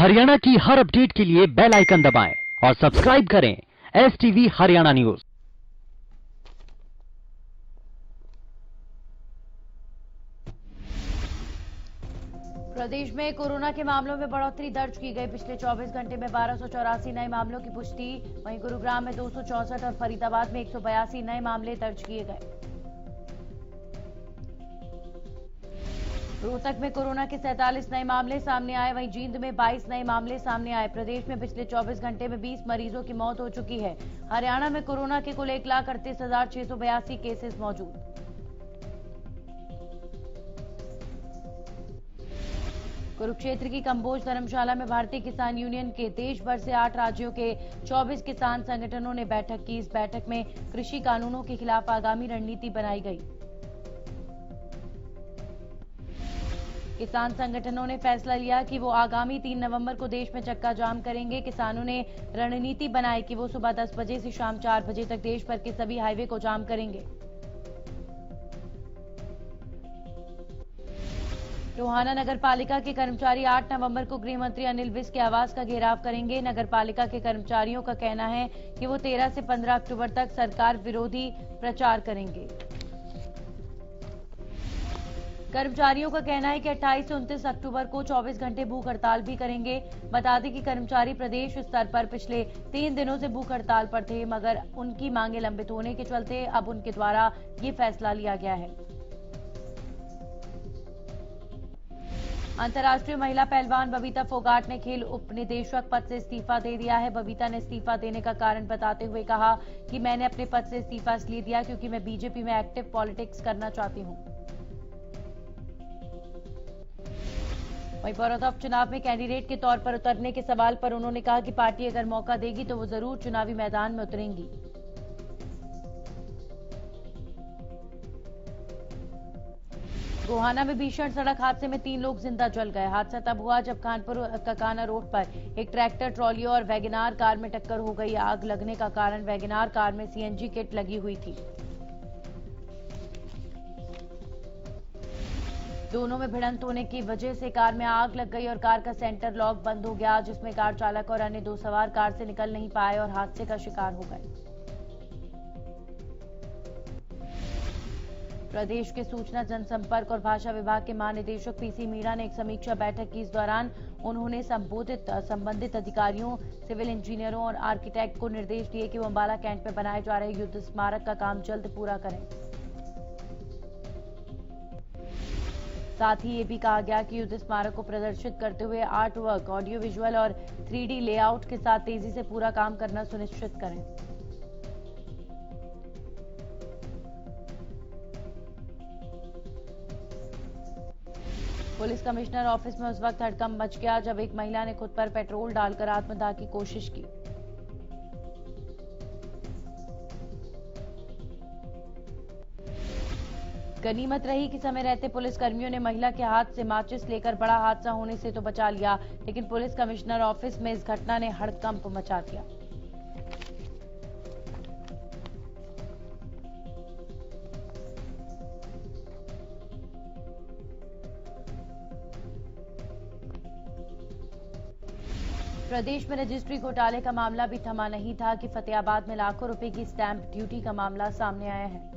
हरियाणा की हर अपडेट के लिए बेल आइकन दबाएं और सब्सक्राइब करें STV हरियाणा न्यूज। प्रदेश में कोरोना के मामलों में बढ़ोतरी दर्ज की गई। पिछले 24 घंटे में 1284 नए मामलों की पुष्टि। वहीं गुरुग्राम में 264 और फरीदाबाद में 182 नए मामले दर्ज किए गए। रोहतक में कोरोना के 47 नए मामले सामने आए। वहीं जींद में 22 नए मामले सामने आए। प्रदेश में पिछले 24 घंटे में 20 मरीजों की मौत हो चुकी है। हरियाणा में कोरोना के कुल 1,38,682 केसेस मौजूद। कुरुक्षेत्र की कंबोज धर्मशाला में भारतीय किसान यूनियन के देश भर से 8 राज्यों के 24 किसान संगठनों ने बैठक की। इस बैठक में कृषि कानूनों के खिलाफ आगामी रणनीति बनाई गई। किसान संगठनों ने फैसला लिया कि वो आगामी 3 नवंबर को देश में चक्का जाम करेंगे। किसानों ने रणनीति बनाई कि वो सुबह 10 बजे से शाम 4 बजे तक देश भर के सभी हाईवे को जाम करेंगे। टोहाना नगर पालिका के कर्मचारी 8 नवंबर को गृह मंत्री अनिल विज के आवास का घेराव करेंगे। नगर पालिका के कर्मचारियों का कहना है कि वो 13 से 15 अक्टूबर तक सरकार विरोधी प्रचार करेंगे। कर्मचारियों का कहना है कि 28 से 29 अक्टूबर को 24 घंटे भूख हड़ताल भी करेंगे। बता दें कि कर्मचारी प्रदेश स्तर पर पिछले 3 दिनों से भूख हड़ताल पर थे, मगर उनकी मांगे लंबित होने के चलते अब उनके द्वारा ये फैसला लिया गया है। अंतर्राष्ट्रीय महिला पहलवान बबीता फोगाट ने खेल उपनिदेशक पद से इस्तीफा दे दिया है। बबीता ने इस्तीफा देने का कारण बताते हुए कहा कि मैंने अपने पद से इस्तीफा इसलिए दिया क्योंकि मैं बीजेपी में एक्टिव पॉलिटिक्स करना चाहती हूं। वहीं बड़ौदा उपचुनाव में कैंडिडेट के तौर पर उतरने के सवाल पर उन्होंने कहा कि पार्टी अगर मौका देगी तो वो जरूर चुनावी मैदान में उतरेंगी। गोहाना में भीषण सड़क हादसे में 3 लोग जिंदा जल गए। हादसा तब हुआ जब कानपुर ककाना रोड पर एक ट्रैक्टर ट्रॉली और वैगनार कार में टक्कर हो गई। आग लगने का कारण वैगनार कार में CNG किट लगी हुई थी। दोनों में भिड़ंत होने की वजह से कार में आग लग गई और कार का सेंटर लॉक बंद हो गया, जिसमें कार चालक और अन्य 2 सवार कार से निकल नहीं पाए और हादसे का शिकार हो गए। प्रदेश के सूचना जनसंपर्क और भाषा विभाग के महानिदेशक PC मीणा ने एक समीक्षा बैठक की। इस दौरान उन्होंने संबंधित अधिकारियों, सिविल इंजीनियरों और आर्किटेक्ट को निर्देश दिए कि वो अंबाला कैंट में बनाए जा रहे युद्ध स्मारक का काम जल्द पूरा करें। साथ ही ये भी कहा गया कि युद्ध स्मारक को प्रदर्शित करते हुए आर्ट वर्क, ऑडियो विजुअल और 3D लेआउट के साथ तेजी से पूरा काम करना सुनिश्चित करें। पुलिस कमिश्नर ऑफिस में उस वक्त हड़कंप मच गया जब एक महिला ने खुद पर पेट्रोल डालकर आत्मदाह की कोशिश की। गनीमत रही कि समय रहते पुलिस कर्मियों ने महिला के हाथ से माचिस लेकर बड़ा हादसा होने से तो बचा लिया, लेकिन पुलिस कमिश्नर ऑफिस में इस घटना ने हड़कंप मचा दिया। प्रदेश में रजिस्ट्री घोटाले का मामला भी थमा नहीं था कि फतेहाबाद में लाखों रुपए की स्टैंप ड्यूटी का मामला सामने आया है।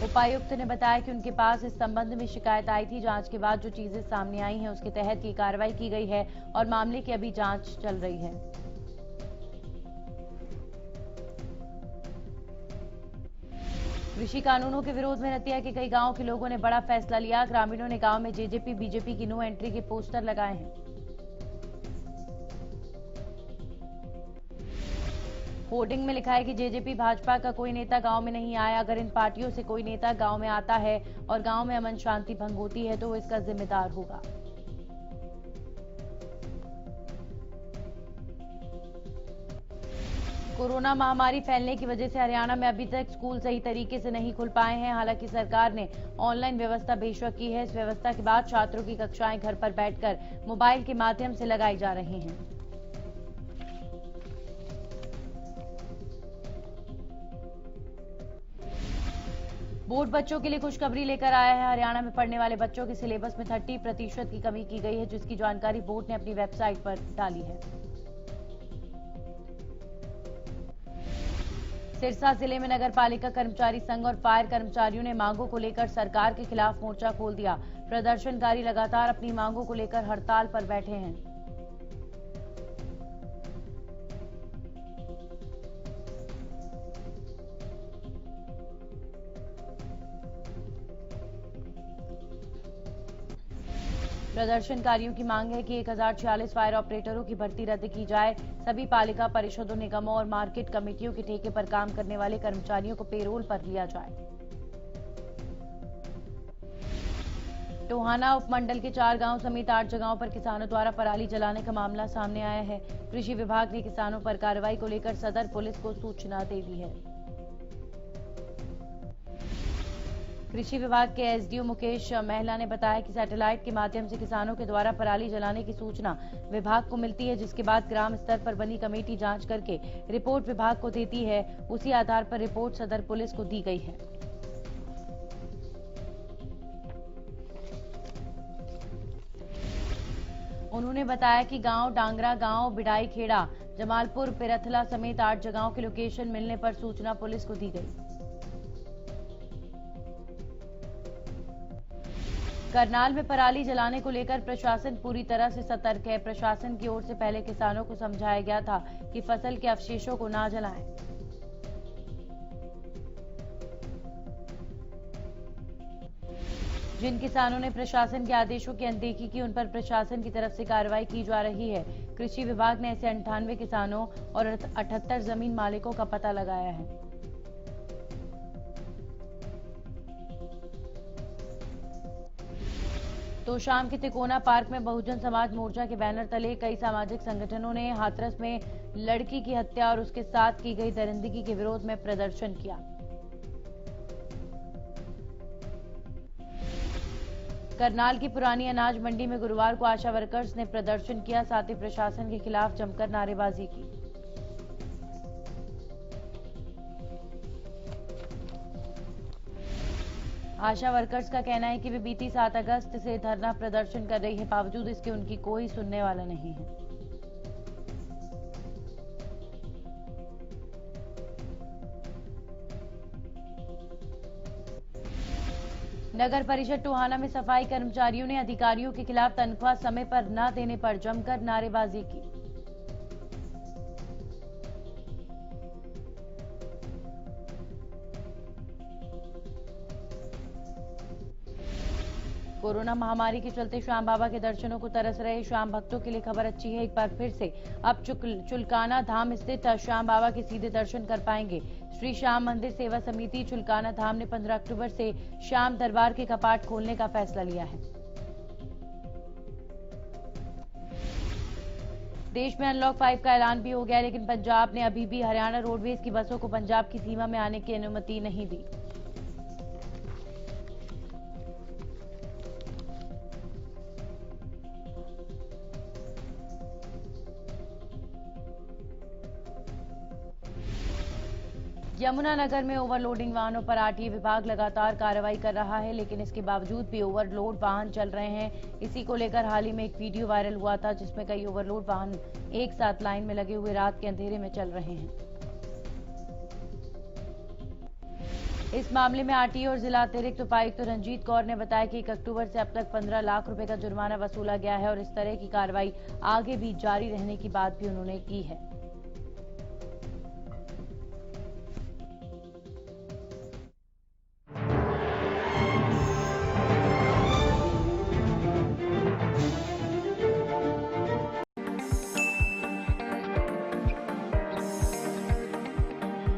उपायुक्त ने बताया कि उनके पास इस संबंध में शिकायत आई थी। जांच के बाद जो चीजें सामने आई हैं उसके तहत ये कार्रवाई की गई है और मामले की अभी जांच चल रही है। कृषि कानूनों के विरोध में रतिया के कई गांवों के लोगों ने बड़ा फैसला लिया। ग्रामीणों ने गांव में जेजेपी बीजेपी की नो एंट्री के पोस्टर लगाए हैं। होर्डिंग में लिखा है कि जेजेपी भाजपा का कोई नेता गांव में नहीं आया। अगर इन पार्टियों से कोई नेता गांव में आता है और गांव में अमन शांति भंग होती है तो वो इसका जिम्मेदार होगा। कोरोना महामारी फैलने की वजह से हरियाणा में अभी तक स्कूल सही तरीके से नहीं खुल पाए हैं। हालांकि सरकार ने ऑनलाइन व्यवस्था बेशक की है। इस व्यवस्था के बाद छात्रों की कक्षाएं घर पर बैठकर मोबाइल के माध्यम से लगाई जा रही हैं। बोर्ड बच्चों के लिए खुशखबरी लेकर आया है। हरियाणा में पढ़ने वाले बच्चों के सिलेबस में 30% की कमी की गई है, जिसकी जानकारी बोर्ड ने अपनी वेबसाइट पर डाली है। सिरसा जिले में नगर पालिका कर्मचारी संघ और फायर कर्मचारियों ने मांगों को लेकर सरकार के खिलाफ मोर्चा खोल दिया। प्रदर्शनकारी लगातार अपनी मांगों को लेकर हड़ताल पर बैठे हैं। प्रदर्शनकारियों की मांग है कि 1046 फायर ऑपरेटरों की भर्ती रद्द की जाए। सभी पालिका परिषदों, निगमों और मार्केट कमेटियों के ठेके पर काम करने वाले कर्मचारियों को पेरोल पर लिया जाए। टोहाना उपमंडल के 4 गांव समेत 8 जगहों पर किसानों द्वारा पराली जलाने का मामला सामने आया है। कृषि विभाग ने किसानों पर कार्रवाई को लेकर सदर पुलिस को सूचना दे दी है। कृषि विभाग के एसडीओ मुकेश महिला ने बताया कि सैटेलाइट के माध्यम से किसानों के द्वारा पराली जलाने की सूचना विभाग को मिलती है, जिसके बाद ग्राम स्तर पर बनी कमेटी जांच करके रिपोर्ट विभाग को देती है। उसी आधार पर रिपोर्ट सदर पुलिस को दी गई है। उन्होंने बताया कि गांव डांगरा, गांव बिडाई खेड़ा, जमालपुर, पिरथला समेत 8 जगहों के लोकेशन मिलने पर सूचना पुलिस को दी गई। करनाल में पराली जलाने को लेकर प्रशासन पूरी तरह से सतर्क है। प्रशासन की ओर से पहले किसानों को समझाया गया था कि फसल के अवशेषों को ना जलाएं। जिन किसानों ने प्रशासन के आदेशों की अनदेखी की, उन पर प्रशासन की तरफ से कार्रवाई की जा रही है। कृषि विभाग ने ऐसे 98 किसानों और 78 जमीन मालिकों का पता लगाया है। तो शाम के तिकोना पार्क में बहुजन समाज मोर्चा के बैनर तले कई सामाजिक संगठनों ने हाथरस में लड़की की हत्या और उसके साथ की गई दरिंदगी के विरोध में प्रदर्शन किया। करनाल की पुरानी अनाज मंडी में गुरुवार को आशा वर्कर्स ने प्रदर्शन किया, साथ ही प्रशासन के खिलाफ जमकर नारेबाजी की। आशा वर्कर्स का कहना है कि वे बीती 7 अगस्त से धरना प्रदर्शन कर रही है, बावजूद इसके उनकी कोई सुनने वाला नहीं है। नगर परिषद टोहाना में सफाई कर्मचारियों ने अधिकारियों के खिलाफ तनख्वाह समय पर न देने पर जमकर नारेबाजी की। कोरोना महामारी के चलते श्याम बाबा के दर्शनों को तरस रहे श्याम भक्तों के लिए खबर अच्छी है। एक बार फिर से अब चुलकाना धाम स्थित श्याम बाबा के सीधे दर्शन कर पाएंगे। श्री श्याम मंदिर सेवा समिति चुलकाना धाम ने 15 अक्टूबर से श्याम दरबार के कपाट खोलने का फैसला लिया है। देश में अनलॉक 5 का ऐलान भी हो गया, लेकिन पंजाब ने अभी भी हरियाणा रोडवेज की बसों को पंजाब की सीमा में आने की अनुमति नहीं दी। यमुनानगर में ओवरलोडिंग वाहनों पर आरटीए विभाग लगातार कार्रवाई कर रहा है, लेकिन इसके बावजूद भी ओवरलोड वाहन चल रहे हैं। इसी को लेकर हाल ही में एक वीडियो वायरल हुआ था, जिसमें कई ओवरलोड वाहन एक साथ लाइन में लगे हुए रात के अंधेरे में चल रहे हैं। इस मामले में आरटीए और जिला अतिरिक्त उपायुक्त रंजीत कौर ने बताया कि 1 अक्टूबर से अब तक 15 लाख रुपए का जुर्माना वसूला गया है और इस तरह की कार्रवाई आगे भी जारी रहने की बात भी उन्होंने की है।